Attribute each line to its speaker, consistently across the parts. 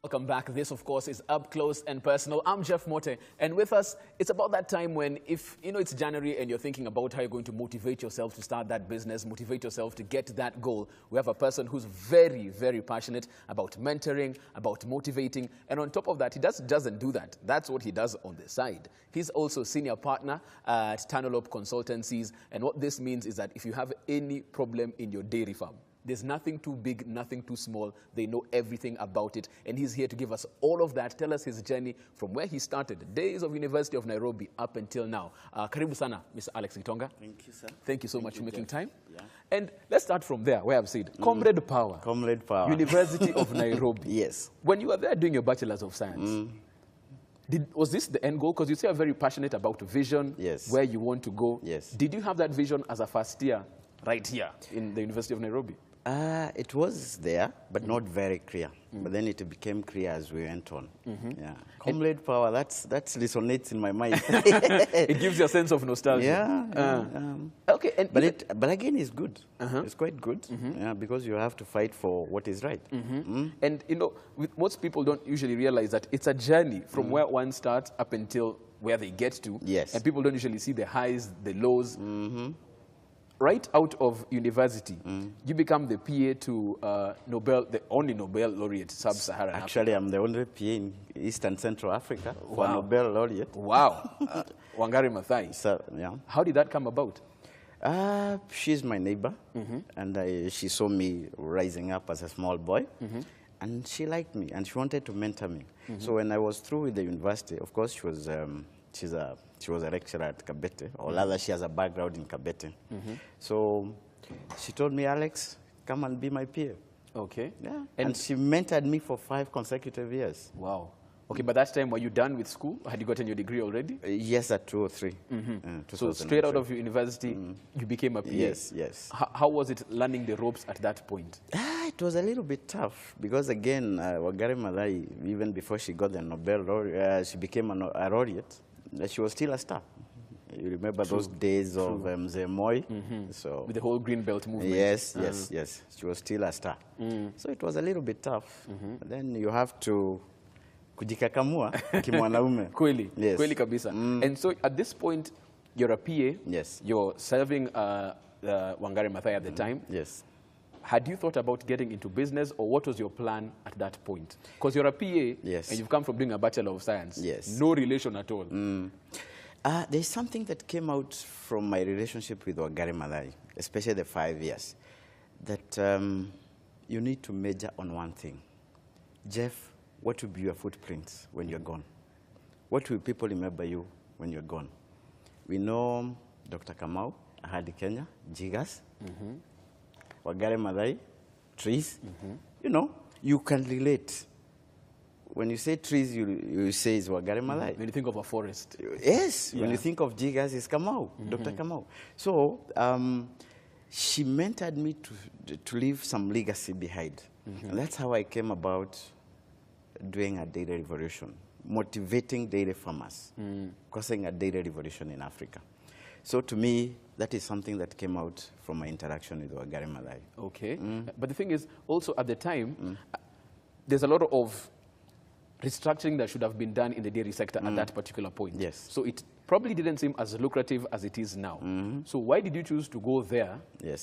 Speaker 1: Welcome back. This, of course, is Up Close and Personal. I'm Jeff Mote, and with us, it's about that time when, if you know it's January and you're thinking about how you're going to motivate yourself to start that business, motivate yourself to get that goal. We have a person who's very, very passionate about mentoring, about motivating, and on top of that, he doesn't do that. That's what he does on the side. He's also senior partner at Tannelope Consultancies, and what this means is that if you have any problem in your dairy farm, there's nothing too big, nothing too small. They know everything about it. And he's here to give us all of that, tell us his journey from where he started, the days of University of Nairobi up until now. Karibu sana, Mr. Alex Gitonga.
Speaker 2: Thank you, sir.
Speaker 1: Thank you so much for making time.
Speaker 2: Yeah.
Speaker 1: And let's start from there, where I've said, Comrade Power.
Speaker 2: Comrade Power.
Speaker 1: University of Nairobi.
Speaker 2: Yes.
Speaker 1: When you were there doing your Bachelor's of Science, was this the end goal? Because you say you're very passionate about vision,
Speaker 2: yes,
Speaker 1: where you want to go.
Speaker 2: Yes.
Speaker 1: Did you have that vision as a first year right here in the University of Nairobi?
Speaker 2: It was there, but not very clear. But then it became clear as we went on. Yeah. Comrade Power, that resonates in my mind.
Speaker 1: It gives you a sense of nostalgia.
Speaker 2: Yeah.
Speaker 1: Okay. And
Speaker 2: but again, it's good. It's quite good. Yeah, because you have to fight for what is right.
Speaker 1: And, you know, most people don't usually realize that it's a journey from where one starts up until where they get to.
Speaker 2: Yes.
Speaker 1: And people don't usually see the highs, the lows. Right out of university, you become the PA to the only Nobel laureate, Sub-Saharan Africa.
Speaker 2: Actually, I'm the only PA in East and Central Africa for a Nobel laureate.
Speaker 1: Wow. Wangari Maathai.
Speaker 2: So, yeah.
Speaker 1: How did that come about?
Speaker 2: She's my neighbor, and she saw me rising up as a small boy, and she liked me, and she wanted to mentor me. So when I was through with the university, of course, she was a lecturer at Kabete, or rather she has a background in Kabete. So she told me, Alex, come and be my peer.
Speaker 1: Okay.
Speaker 2: Yeah. And she mentored me for 5 consecutive years.
Speaker 1: Wow. Okay, by that time, were you done with school? Had you gotten your degree already?
Speaker 2: Yes, at 2 or 3.
Speaker 1: So straight out of university, you became a PA?
Speaker 2: Yes, yes.
Speaker 1: How was it learning the ropes at that point?
Speaker 2: It was a little bit tough because, again, Wangari Maathai, even before she got the Nobel laureate, she became a laureate. She was still a star. You remember those days of Mzee Moi? So with
Speaker 1: the whole Green Belt movement.
Speaker 2: Yes, yes. She was still a star. So it was a little bit tough. But then you have to kujikakamua kimwanaume.
Speaker 1: Kweli,
Speaker 2: yes.
Speaker 1: Kweli kabisa. And so at this point, you're a PA.
Speaker 2: Yes.
Speaker 1: You're serving Wangari Maathai at the time.
Speaker 2: Yes.
Speaker 1: Had you thought about getting into business, or what was your plan at that point? Because you're a PA,
Speaker 2: yes,
Speaker 1: and you've come from doing a Bachelor of Science.
Speaker 2: Yes.
Speaker 1: No relation at all.
Speaker 2: There's something that came out from my relationship with Wangari Maathai, especially the 5 years, that you need to major on one thing. Jeff, what will be your footprints when you're gone? What will people remember you when you're gone? We know Dr. Kamau, Ahadi Kenya, Jigas, Wangari Maathai, trees. You know, you can relate. When you say trees, you say it's Wangari Maathai.
Speaker 1: When you think of a forest.
Speaker 2: Yes. Yeah. When you think of Jigas, it's Kamau, Dr. Kamau. So she mentored me to leave some legacy behind. And that's how I came about doing a dairy revolution, motivating dairy farmers, causing a dairy revolution in Africa. So to me, that is something that came out from my interaction with Wangari Maathai.
Speaker 1: Okay. But the thing is, also at the time, there's a lot of restructuring that should have been done in the dairy sector at that particular point.
Speaker 2: Yes.
Speaker 1: So it probably didn't seem as lucrative as it is now. So why did you choose to go there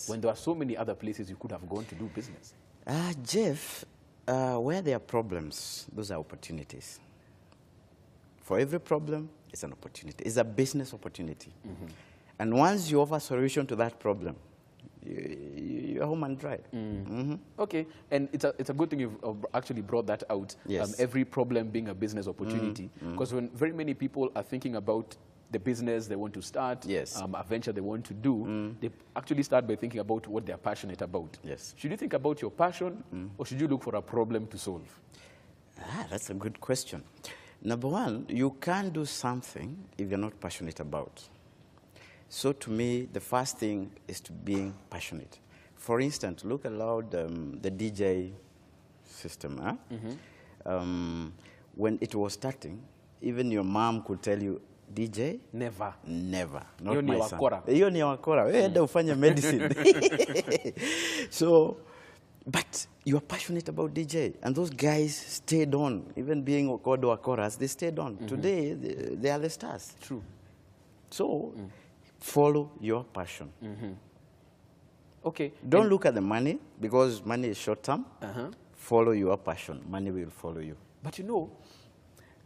Speaker 1: when there are so many other places you could have gone to do business?
Speaker 2: Jeff, where there are problems, those are opportunities. For every problem, it's an opportunity. It's a business opportunity. And once you offer a solution to that problem, you're home and dry.
Speaker 1: Okay, and it's a good thing you've actually brought that out.
Speaker 2: Yes.
Speaker 1: Every problem being a business opportunity. Because when very many people are thinking about the business they want to start, a venture they want to do, they actually start by thinking about what they're passionate about.
Speaker 2: Yes.
Speaker 1: Should you think about your passion, or should you look for a problem to solve?
Speaker 2: That's a good question. Number one, you can't do something if you're not passionate about. So to me, the first thing is to being passionate. For instance, look around the DJ system. When it was starting, even your mom could tell you, DJ?
Speaker 1: Never.
Speaker 2: Never. Not
Speaker 1: my son.
Speaker 2: Hiyo ni wakora. Enda ufanye medicine. So But you are passionate about DJ, and those guys stayed on, even being Okodo or Chorus, they stayed on. Today, they are the stars.
Speaker 1: True.
Speaker 2: So, follow your passion.
Speaker 1: Okay.
Speaker 2: Don't look at the money, because money is short-term. Follow your passion. Money will follow you.
Speaker 1: But you know,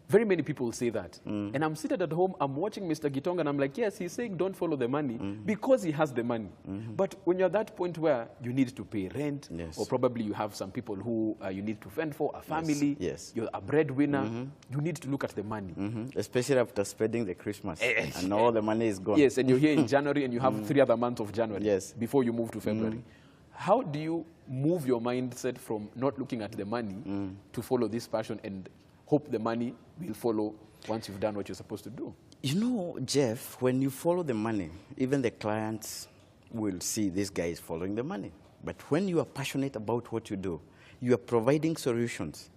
Speaker 1: very many people say that. And I'm seated at home, I'm watching Mr. Gitonga, and I'm like, yes, he's saying don't follow the money because he has the money. But when you're at that point where you need to pay rent, or probably you have some people who you need to fend for, a family, you're a breadwinner, you need to look at the money.
Speaker 2: Especially after spending the Christmas, and all the money is gone.
Speaker 1: Yes, and you're here in January, and you have 3 other months of January before you move to February. How do you move your mindset from not looking at the money to follow this passion and hope the money will follow once you've done what you're supposed to do?
Speaker 2: You know, Jeff, when you follow the money, even the clients will see this guy is following the money. But when you are passionate about what you do, you are providing solutions.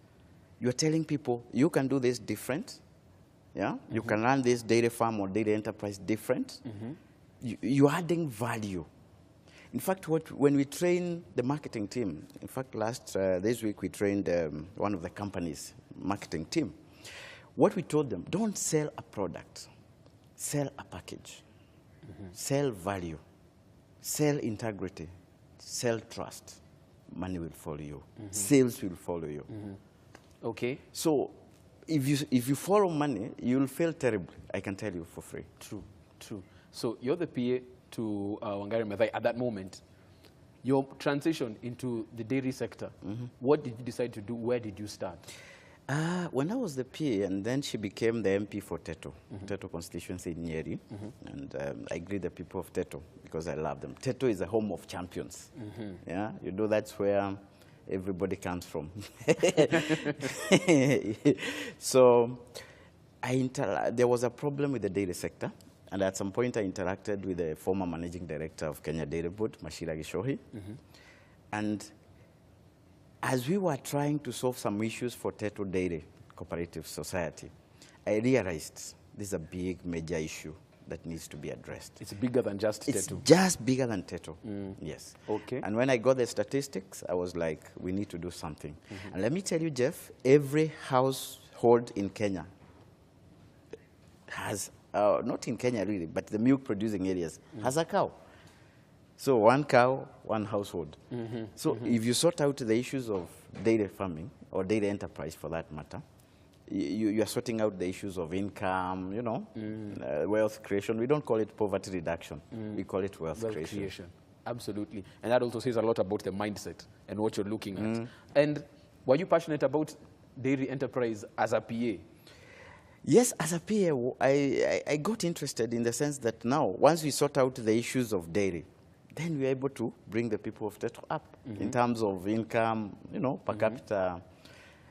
Speaker 2: You are telling people, you can do this different. Yeah? You can run this dairy farm or dairy enterprise different. You're adding value. In fact, when we train the marketing team, in fact, this week we trained one of the company's marketing team. What we told them, don't sell a product, sell a package, sell value, sell integrity, sell trust. Money will follow you. Sales will follow you.
Speaker 1: Okay.
Speaker 2: So if you follow money, you'll fail terribly, I can tell you for free.
Speaker 1: True, true. So you're the PA to Wangari Maathai at that moment. Your transition into the dairy sector, what did you decide to do? Where did you start?
Speaker 2: When I was the PA, and then she became the MP for Teto, Teto constituency in Nyeri, and I greet the people of Teto because I love them. Teto is a home of champions. Yeah, you know, that's where everybody comes from. So there was a problem with the dairy sector, and at some point I interacted with the former managing director of Kenya Dairy Board, Mashira Gishohi, and as we were trying to solve some issues for Teto Dairy Cooperative Society, I realized this is a big, major issue that needs to be addressed.
Speaker 1: It's bigger than just Teto.
Speaker 2: It's just bigger than Teto, yes.
Speaker 1: Okay.
Speaker 2: And when I got the statistics, I was like, we need to do something. And let me tell you, Jeff, every household in Kenya has, not in Kenya really, but the milk-producing areas, has a cow. So one cow, one household. So if you sort out the issues of dairy farming, or dairy enterprise for that matter, you are sorting out the issues of income, you know, wealth creation. We don't call it poverty reduction. We call it wealth creation.
Speaker 1: Absolutely. And that also says a lot about the mindset and what you're looking at. And were you passionate about dairy enterprise as a PA?
Speaker 2: Yes, as a PA, I got interested in the sense that now, once we sort out the issues of dairy, then we are able to bring the people of Teto up in terms of income, you know, per capita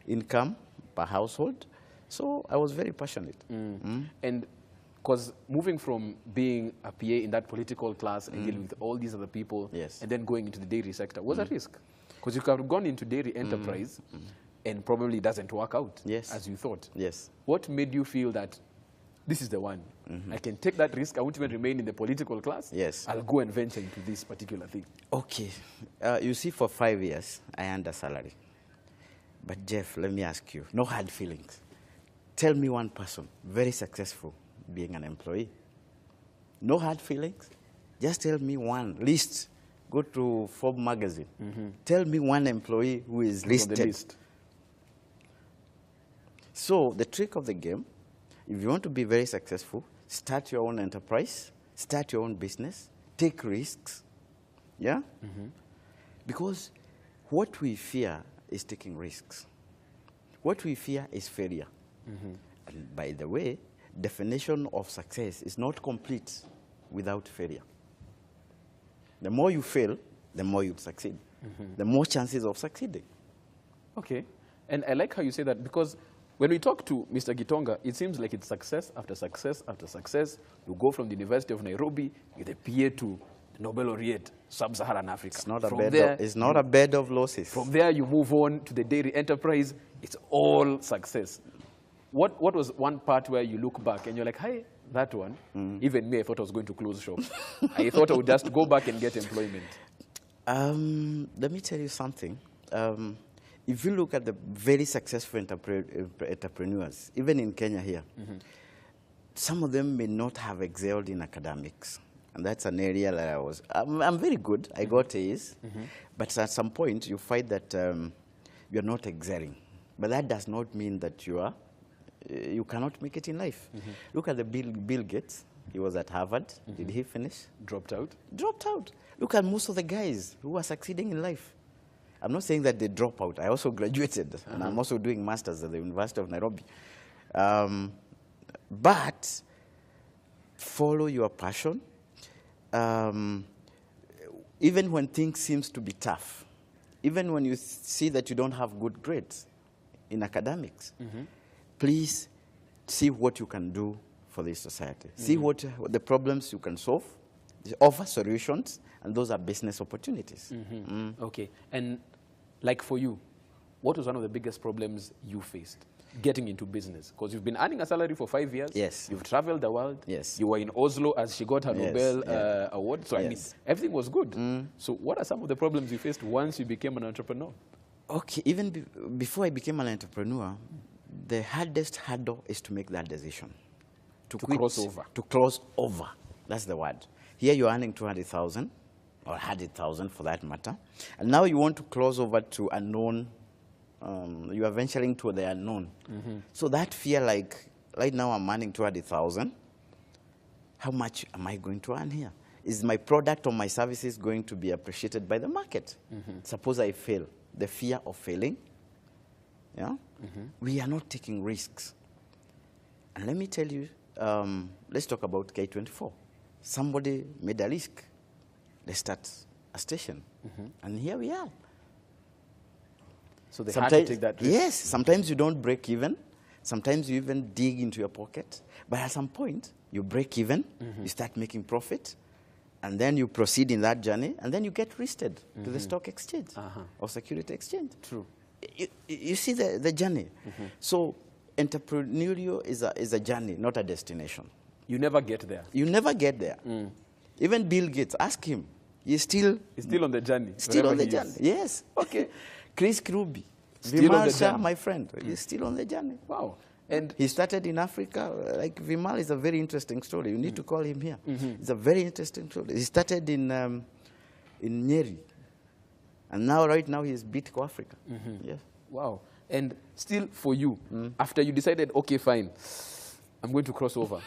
Speaker 2: income per household. So I was very passionate.
Speaker 1: And because moving from being a PA in that political class and dealing with all these other people and then going into the dairy sector was a risk. Because you could have gone into dairy enterprise and probably doesn't work out as you thought.
Speaker 2: Yes.
Speaker 1: What made you feel that this is the one? I can take that risk. I won't even remain in the political class.
Speaker 2: Yes.
Speaker 1: I'll go and venture into this particular thing.
Speaker 2: Okay. You see, for 5 years, I earned a salary. But Jeff, let me ask you, no hard feelings. Tell me one person, very successful, being an employee. No hard feelings. Just tell me one list. Go to Forbes magazine. Tell me one employee who is listed.
Speaker 1: On the list.
Speaker 2: So the trick of the game, if you want to be very successful, start your own enterprise, start your own business, take risks, yeah? Because what we fear is taking risks. What we fear is failure. And by the way, definition of success is not complete without failure. The more you fail, the more you succeed. The more chances of succeeding. Okay.
Speaker 1: And I like how you say that, because when we talk to Mr. Gitonga, it seems like it's success after success after success. You go from the University of Nairobi, you're the PA to Nobel laureate, Sub-Saharan Africa.
Speaker 2: It's not, it's not a bed of losses.
Speaker 1: From there, you move on to the dairy enterprise. It's all success. What was one part where you look back and you're like, hey, that one, even me, I thought I was going to close shop. I thought I would just go back and get employment.
Speaker 2: Let me tell you something. If you look at the very successful entrepreneurs, even in Kenya here, some of them may not have excelled in academics. And that's an area that I'm very good. I got A's. But at some point, you find that you're not excelling. But that does not mean that you cannot make it in life. Look at the Bill Gates. He was at Harvard. Did he finish?
Speaker 1: Dropped out?
Speaker 2: Dropped out. Look at most of the guys who are succeeding in life. I'm not saying that they drop out. I also graduated, and I'm also doing masters at the University of Nairobi. But follow your passion. Even when things seems to be tough, even when you see that you don't have good grades in academics, please see what you can do for this society. See what the problems you can solve, offer solutions, and those are business opportunities.
Speaker 1: Okay, and like for you, what was one of the biggest problems you faced getting into business? Because you've been earning a salary for 5 years.
Speaker 2: Yes.
Speaker 1: You've traveled the world.
Speaker 2: Yes.
Speaker 1: You were in Oslo as she got her Nobel award. So I mean, everything was good. So what are some of the problems you faced once you became an entrepreneur?
Speaker 2: Okay, even before I became an entrepreneur, the hardest hurdle is to make that decision. To
Speaker 1: cross over.
Speaker 2: To cross over. That's the word. Here you're earning 200,000 or 100,000 for that matter. And now you want to cross over to unknown. You are venturing to the unknown. So that fear, like right now I'm earning 200,000. How much am I going to earn here? Is my product or my services going to be appreciated by the market? Suppose I fail. The fear of failing. Yeah? We are not taking risks. And let me tell you, let's talk about K24. Somebody made a risk. They start a station. And here we are.
Speaker 1: So they had to take that risk.
Speaker 2: Yes, sometimes you don't break even. Sometimes you even dig into your pocket. But at some point, you break even, you start making profit, and then you proceed in that journey, and then you get listed to the stock exchange or security exchange.
Speaker 1: True.
Speaker 2: You see the journey. So entrepreneurial is a journey, not a destination.
Speaker 1: You never get there.
Speaker 2: You never get there. Even Bill Gates, ask him. He's still
Speaker 1: on the journey.
Speaker 2: Still on the journey. Yes.
Speaker 1: Okay.
Speaker 2: Chris Kruby,
Speaker 1: Still on the
Speaker 2: Vimal Shah,
Speaker 1: journey.
Speaker 2: my friend, he's still on the journey.
Speaker 1: Wow. And
Speaker 2: he started in Africa. Like Vimal is a very interesting story. You need to call him here. It's a very interesting story. He started in Nyeri, and now right now he's Bitco Africa. Yes.
Speaker 1: Wow. And still for you, after you decided, okay, fine, I'm going to cross over,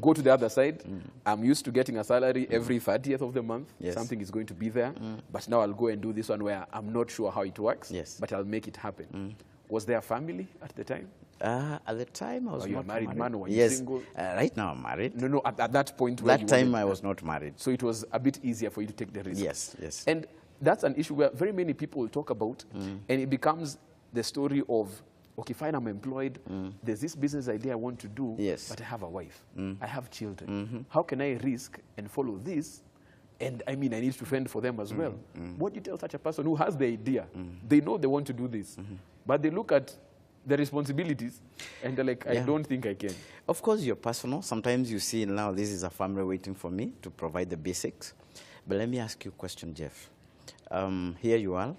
Speaker 1: go to the other side. I'm used to getting a salary every 30th of the month.
Speaker 2: Yes.
Speaker 1: Something is going to be there. But now I'll go and do this one where I'm not sure how it works,
Speaker 2: Yes.
Speaker 1: but I'll make it happen. Was there a family at the time?
Speaker 2: At the time, I was
Speaker 1: Are you
Speaker 2: not
Speaker 1: a married man or were you
Speaker 2: yes.
Speaker 1: single?
Speaker 2: Right now, I'm married.
Speaker 1: No, at that point where
Speaker 2: That time, I was not married.
Speaker 1: So it was a bit easier for you to take the risk.
Speaker 2: Yes, yes.
Speaker 1: And that's an issue where very many people talk about, and it becomes the story of, okay, fine, I'm employed. There's this business idea I want to do,
Speaker 2: Yes.
Speaker 1: but I have a wife. I have children. How can I risk and follow this? And I mean, I need to fend for them as well. What do you tell such a person who has the idea? They know they want to do this, but they look at the responsibilities and they're like, I don't think I can.
Speaker 2: Of course, you're personal. Sometimes you see now this is a family waiting for me to provide the basics. But let me ask you a question, Jeff. Here you are,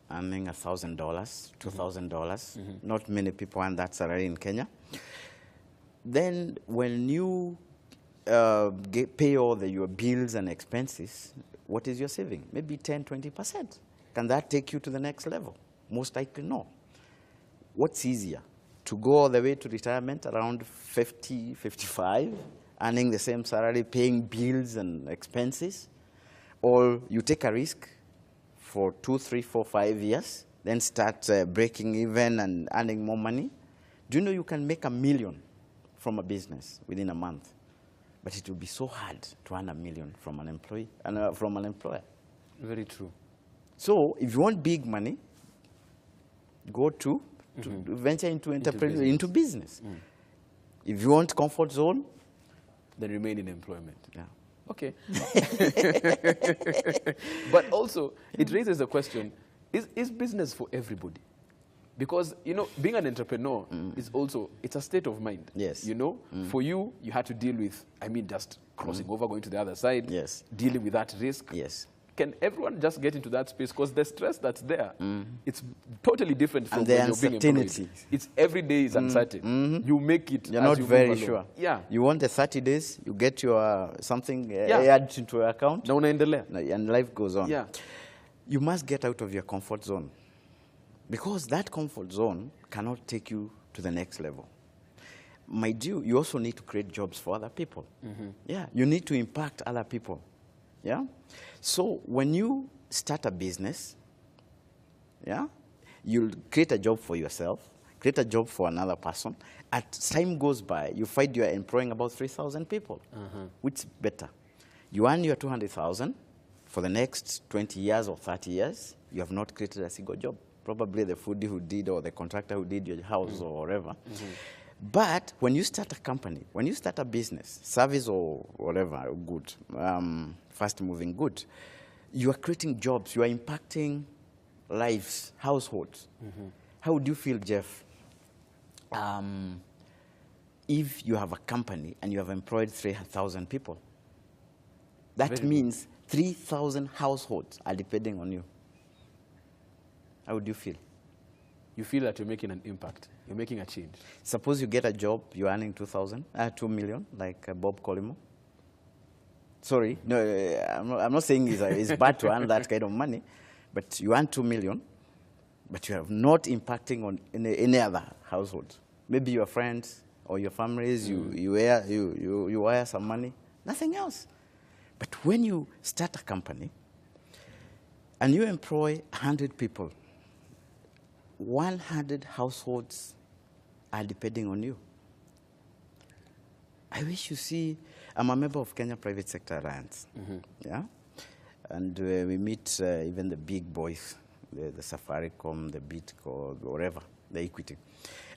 Speaker 2: earning $1,000, $2,000. Not many people earn that salary in Kenya. Then when you pay all your bills and expenses, what is your saving? Maybe 10, 20%. Can that take you to the next level? Most likely no. What's easier? To go all the way to retirement around 50, 55, earning the same salary, paying bills and expenses? Or you take a risk for 2, 3, 4, 5 years, then start breaking even and earning more money? Do you know you can make $1 million from a business within a month? But it will be so hard to earn $1 million from an employee and from an employer.
Speaker 1: Very true.
Speaker 2: So if you want big money, go to venture into entrepreneurship, into business. If you want comfort zone,
Speaker 1: then remain in employment.
Speaker 2: Yeah.
Speaker 1: Okay. But also, it raises a question, is business for everybody? Because, you know, being an entrepreneur is also, it's a state of mind.
Speaker 2: Yes.
Speaker 1: You know, for you, you had to deal with, I mean, just crossing over, going to the other side.
Speaker 2: Yes.
Speaker 1: Dealing with that risk.
Speaker 2: Yes.
Speaker 1: Can everyone just get into that space? Because the stress that's there, it's totally different from
Speaker 2: And the
Speaker 1: when you're being employed.
Speaker 2: uncertainty.
Speaker 1: It's every day is uncertain. You make it.
Speaker 2: You're
Speaker 1: as
Speaker 2: not
Speaker 1: you
Speaker 2: very
Speaker 1: move along.
Speaker 2: sure.
Speaker 1: Yeah.
Speaker 2: You want the 30 days, you get your something
Speaker 1: Yeah.
Speaker 2: added into your account,
Speaker 1: Na unaendelea.
Speaker 2: and life goes on.
Speaker 1: Yeah.
Speaker 2: You must get out of your comfort zone, because that comfort zone cannot take you to the next level. Mind you, you also need to create jobs for other people. Yeah, you need to impact other people. Yeah, so when you start a business, yeah, you'll create a job for yourself, create a job for another person. As time goes by, you find you're employing about 3,000 people, which is better. You earn your 200,000 for the next 20 years or 30 years. You have not created a single job. Probably the foodie who did, or the contractor who did your house or whatever. But when you start a company, when you start a business, service or whatever, good, fast-moving good, you are creating jobs, you are impacting lives, households. How would you feel, Jeff, if you have a company and you have employed 3,000 people? That means 3,000 households are depending on you. How would you feel?
Speaker 1: You feel that you're making an impact. You're making a change.
Speaker 2: Suppose you get a job, you're earning 2 million, like Bob Collymore. Sorry, no, I'm not saying it's bad to earn that kind of money, but you earn 2 million, but you are not impacting on any other household. Maybe your friends or your families, you wire some money, nothing else. But when you start a company and you employ 100 people, 100 households are depending on you. I wish you see, I'm a member of Kenya Private Sector Alliance, yeah? And we meet even the big boys, the Safaricom, the Bitco, whatever, the Equity.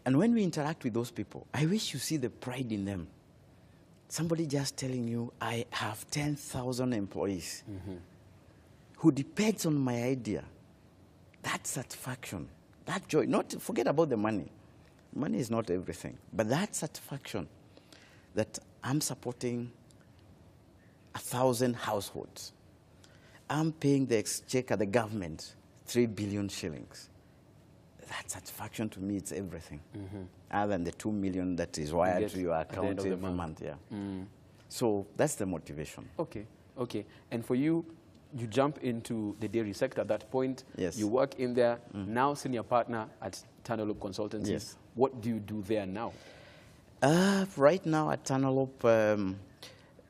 Speaker 2: And when we interact with those people, I wish you see the pride in them. Somebody just telling you, I have 10,000 employees who depends on my idea. That satisfaction, that joy, not forget about the money. Money is not everything, but that satisfaction that I'm supporting 1,000 households. I'm paying the exchequer, the government, 3 billion shillings. That satisfaction to me, it's everything. Other than the 2 million that is wired to your account every month. Yeah. So that's the motivation.
Speaker 1: Okay, okay. And for you, you jump into the dairy sector at that point.
Speaker 2: Yes.
Speaker 1: You work in there, now senior partner at Tanalope Consultancy.
Speaker 2: Yes.
Speaker 1: What do you do there now?
Speaker 2: Right now at Tanalope,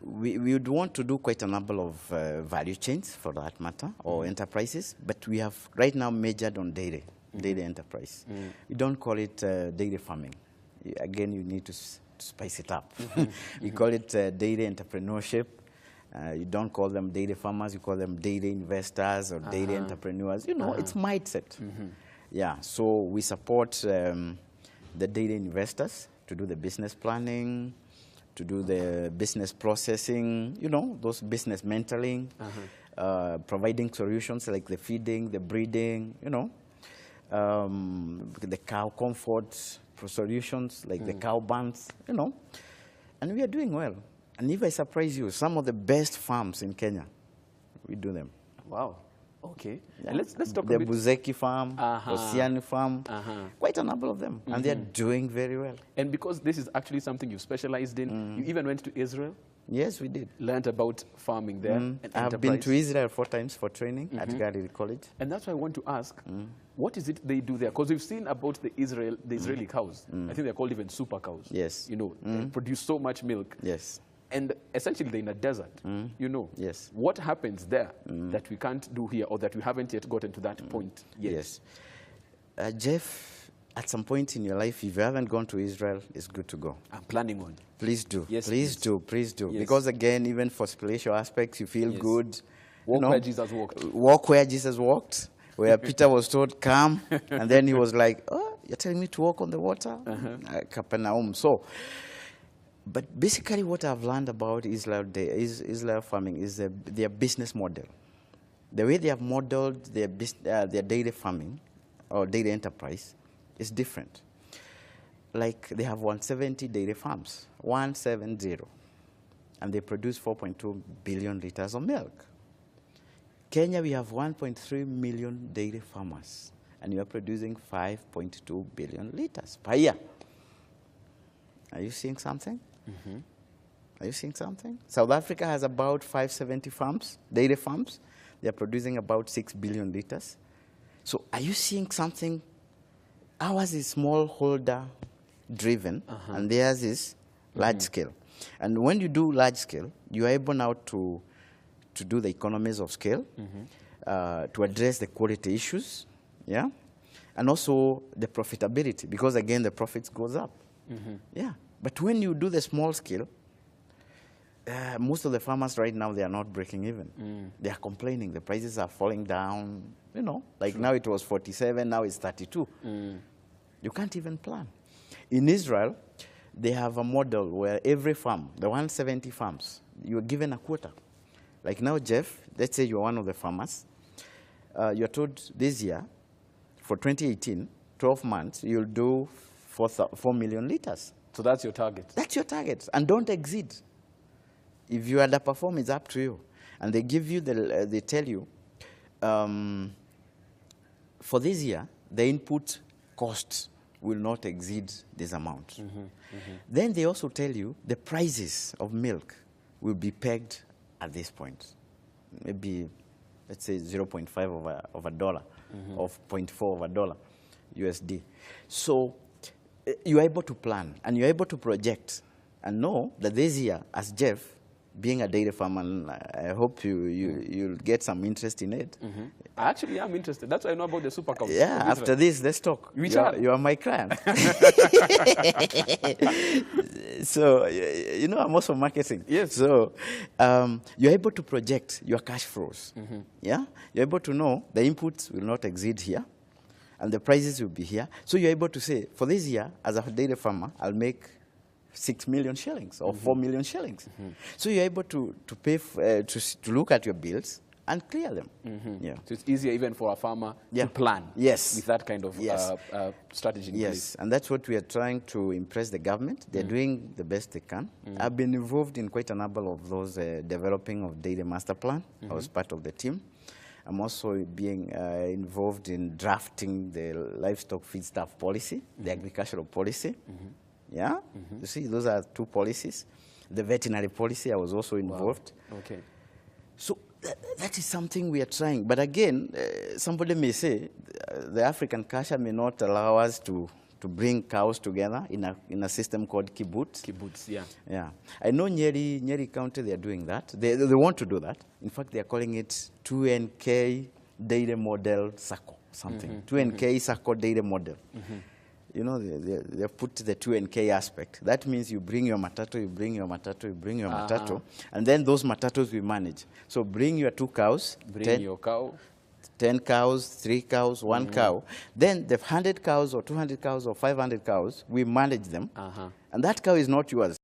Speaker 2: we would want to do quite a number of value chains for that matter, or enterprises, but we have right now majored on dairy enterprise. We don't call it dairy farming. Again, you need to spice it up. We call it dairy entrepreneurship. You don't call them dairy farmers, you call them dairy investors or dairy entrepreneurs. You know, it's mindset. Yeah, so we support the dairy investors to do the business planning, to do the business processing, you know, those business mentoring, providing solutions like the feeding, the breeding, you know, the cow comfort solutions like the cow bands, you know, and we are doing well. And if I surprise you, some of the best farms in Kenya, we do them.
Speaker 1: Wow. Okay.
Speaker 2: Yeah.
Speaker 1: Let's talk
Speaker 2: the
Speaker 1: a bit.
Speaker 2: Buzeki farm, Osiani farm, quite a number of them, and they're doing very well.
Speaker 1: And because this is actually something you specialized in, you even went to Israel,
Speaker 2: Yes, we did.
Speaker 1: learned about farming there. And
Speaker 2: I've been to
Speaker 1: enterprise.
Speaker 2: Israel 4 times for training at Gathii College.
Speaker 1: And that's why I want to ask, what is it they do there? Because we've seen about the Israeli cows. I think they're called even super cows.
Speaker 2: Yes.
Speaker 1: You know, they produce so much milk.
Speaker 2: Yes.
Speaker 1: And essentially they're in a desert, you know.
Speaker 2: Yes.
Speaker 1: What happens there that we can't do here, or that we haven't yet gotten to that point yet?
Speaker 2: Yes. Jeff, at some point in your life, if you haven't gone to Israel, it's good to go.
Speaker 1: I'm planning on.
Speaker 2: Please do.
Speaker 1: Yes,
Speaker 2: please do. Please do.
Speaker 1: Yes.
Speaker 2: Because again, even for spiritual aspects, you feel good.
Speaker 1: Walk
Speaker 2: you know,
Speaker 1: where Jesus walked.
Speaker 2: Walk where Jesus walked, where Peter was told, come. And then he was like, oh, you're telling me to walk on the water? Capernaum. So, but basically what I've learned about Israel farming is their business model. The way they have modeled their dairy farming or dairy enterprise is different. Like they have 170 dairy farms, 170, and they produce 4.2 billion liters of milk. Kenya, we have 1.3 million dairy farmers, and we are producing 5.2 billion liters per year. Are you seeing something? Mm-hmm. Are you seeing something? South Africa has about 570 farms, dairy farms. They are producing about 6 billion liters. So are you seeing something? Ours is smallholder driven, and theirs is large scale. And when you do large scale, you are able now to do the economies of scale, to address the quality issues, yeah, and also the profitability, because again the profits goes up, yeah. But when you do the small scale, most of the farmers right now, they are not breaking even. They are complaining. The prices are falling down. You know, like now it was 47, now it's 32. You can't even plan. In Israel, they have a model where every farm, the 170 farms, you're given a quota. Like now, Jeff, let's say you're one of the farmers. You're told this year, for 2018, 12 months, you'll do 4 million liters.
Speaker 1: So that's your target? That's
Speaker 2: your target. And don't exceed. If you underperform, it's up to you. And they give you, they tell you, for this year, the input costs will not exceed this amount. Then they also tell you the prices of milk will be pegged at this point. Maybe, let's say, 0.5 of a dollar, or 0.4 of a dollar USD. So you're able to plan, and you're able to project, and know that this year, as Jeff, being a dairy farmer, I hope you'll get some interest in it.
Speaker 1: Actually, I'm interested. That's why I know about the super cows.
Speaker 2: Yeah, after this, let's talk. You are my client. So, you know, I'm also marketing.
Speaker 1: Yes.
Speaker 2: So, you're able to project your cash flows. Yeah? You're able to know the inputs will not exceed here, and the prices will be here. So you're able to say, for this year, as a dairy farmer, I'll make 6 million shillings or 4 million shillings. So you're able to pay, to look at your bills and clear them. Yeah.
Speaker 1: So it's easier even for a farmer to plan with that kind of strategy in place.
Speaker 2: And that's what we are trying to impress the government. They're doing the best they can. I've been involved in quite a number of those developing of dairy master plan. I was part of the team. I'm also being involved in drafting the livestock feedstuff policy, the agricultural policy. Yeah? You see, those are 2 policies. The veterinary policy, I was also involved.
Speaker 1: Wow. Okay.
Speaker 2: So that is something we are trying. But again, somebody may say the African culture may not allow us to bring cows together in a system called kibbutz.
Speaker 1: Kibbutz, yeah.
Speaker 2: Yeah. I know Nyeri County, they are doing that. They want to do that. In fact, they are calling it 2NK dairy model circle, something. 2NK circle dairy model. You know, they put the 2NK aspect. That means you bring your matatu, you bring your matatu, you bring your matatu, and then those matatus we manage. So bring your 2 cows.
Speaker 1: Bring your cow.
Speaker 2: 10 cows, 3 cows, 1 cow. Then the 100 cows or 200 cows or 500 cows, we manage them. And that cow is not yours.